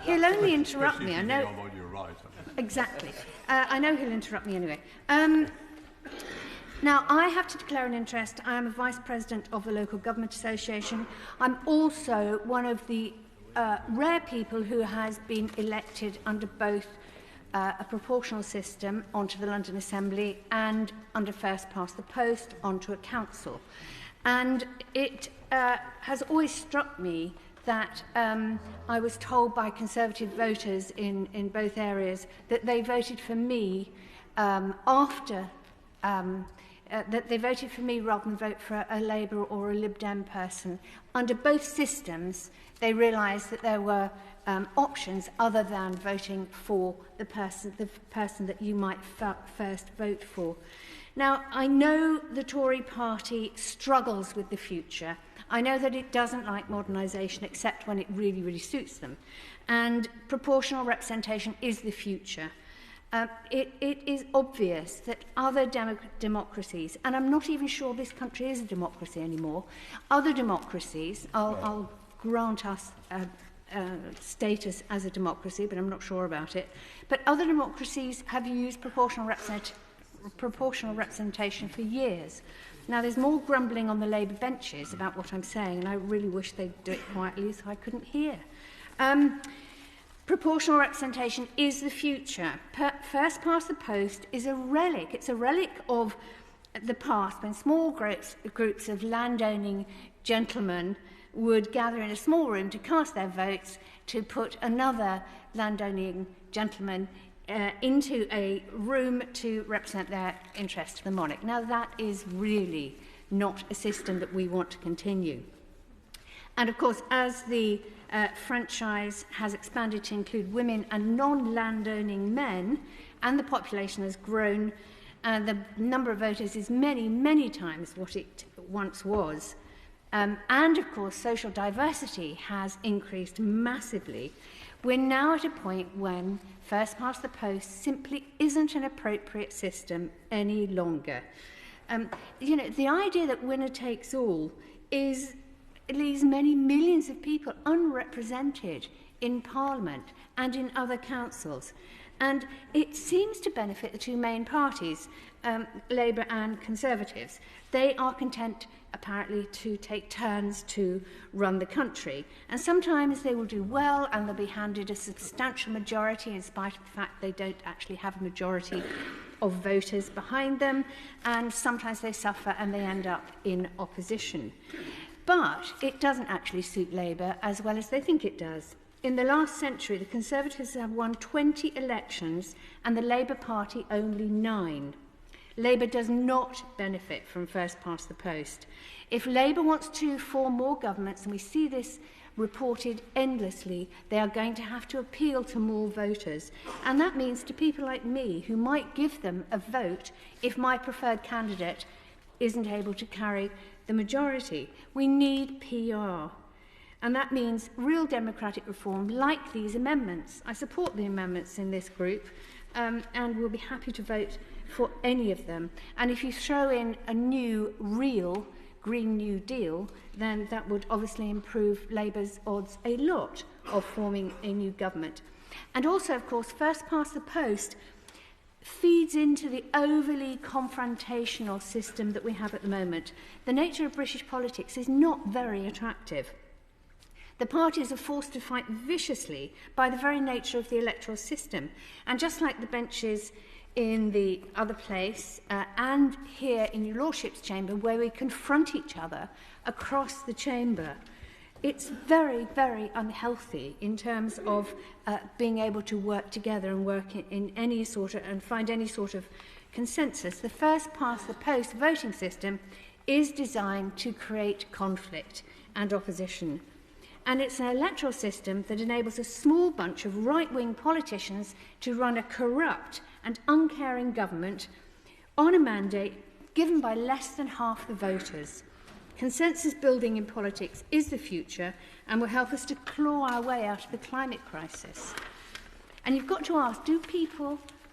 He'll only interrupt me. I know. You're right. Exactly. I know he'll interrupt me anyway. Now, I have to declare an interest. I am a Vice President of the Local Government Association. I'm also one of the rare people who has been elected under both a proportional system onto the London Assembly and under first past the post onto a council. And it has always struck me that I was told by Conservative voters in both areas that they voted for me after that they voted for me rather than vote for a Labour or a Lib Dem person. Under both systems, they realised that there were options other than voting for the person that you might first vote for. Now, I know the Tory party struggles with the future. I know that it doesn't like modernisation except when it really, really suits them. And proportional representation is the future. It is obvious that other democracies, and I'm not even sure this country is a democracy anymore, other democracies, I'll grant us status as a democracy, but I'm not sure about it, but other democracies have used proportional representation for years. Now, there's more grumbling on the Labour benches about what I'm saying, and I really wish they'd do it quietly so I couldn't hear. Proportional representation is the future. First past the post is a relic. It's a relic of the past when small groups of landowning gentlemen would gather in a small room to cast their votes to put another landowning gentleman into a room to represent their interest to the monarch. Now, that is really not a system that we want to continue. And, of course, as the franchise has expanded to include women and non-landowning men, and the population has grown, and the number of voters is many, many times what it once was. And, of course, social diversity has increased massively. We're now at a point when first past the post simply isn't an appropriate system any longer. You know, the idea that winner takes all leaves many millions of people unrepresented in Parliament and in other councils. And it seems to benefit the two main parties, Labour and Conservatives. They are content, apparently, to take turns to run the country. And sometimes they will do well and they'll be handed a substantial majority in spite of the fact they don't actually have a majority of voters behind them. And sometimes they suffer and they end up in opposition. But it doesn't actually suit Labour as well as they think it does. In the last century, the Conservatives have won 20 elections and the Labour Party only 9. Labour does not benefit from first past the post. If Labour wants to form more governments, and we see this reported endlessly, they are going to have to appeal to more voters. And that means to people like me, who might give them a vote if my preferred candidate isn't able to carry the majority. We need PR. And that means real democratic reform like these amendments. I support the amendments in this group and will be happy to vote for any of them. And if you throw in a new, real Green New Deal, then that would obviously improve Labour's odds a lot of forming a new government. And also, of course, first past the post feeds into the overly confrontational system that we have at the moment. The nature of British politics is not very attractive. The parties are forced to fight viciously by the very nature of the electoral system. And just like the benches in the other place and here in your Lordship's chamber, where we confront each other across the chamber, it's very, very unhealthy in terms of being able to work together and work in any sort of, and find any sort of consensus. The first past the post voting system is designed to create conflict and opposition. And it's an electoral system that enables a small bunch of right-wing politicians to run a corrupt and uncaring government on a mandate given by less than half the voters. Consensus building in politics is the future and will help us to claw our way out of the climate crisis. And you've got to ask,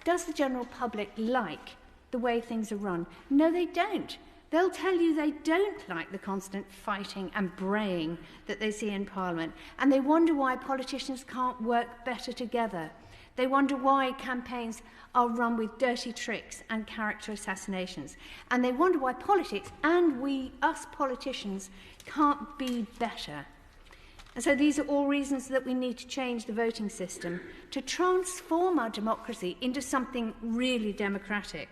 does the general public like the way things are run? No, they don't. They'll tell you they don't like the constant fighting and braying that they see in Parliament, and they wonder why politicians can't work better together. They wonder why campaigns are run with dirty tricks and character assassinations. And they wonder why politics, and us politicians, can't be better. And so these are all reasons that we need to change the voting system to transform our democracy into something really democratic,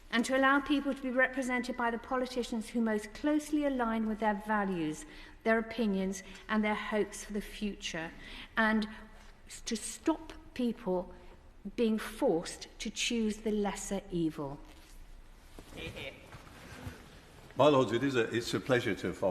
and to allow people to be represented by the politicians who most closely align with their values, their opinions, and their hopes for the future, and to stop people being forced to choose the lesser evil. My Lords, it's a pleasure to follow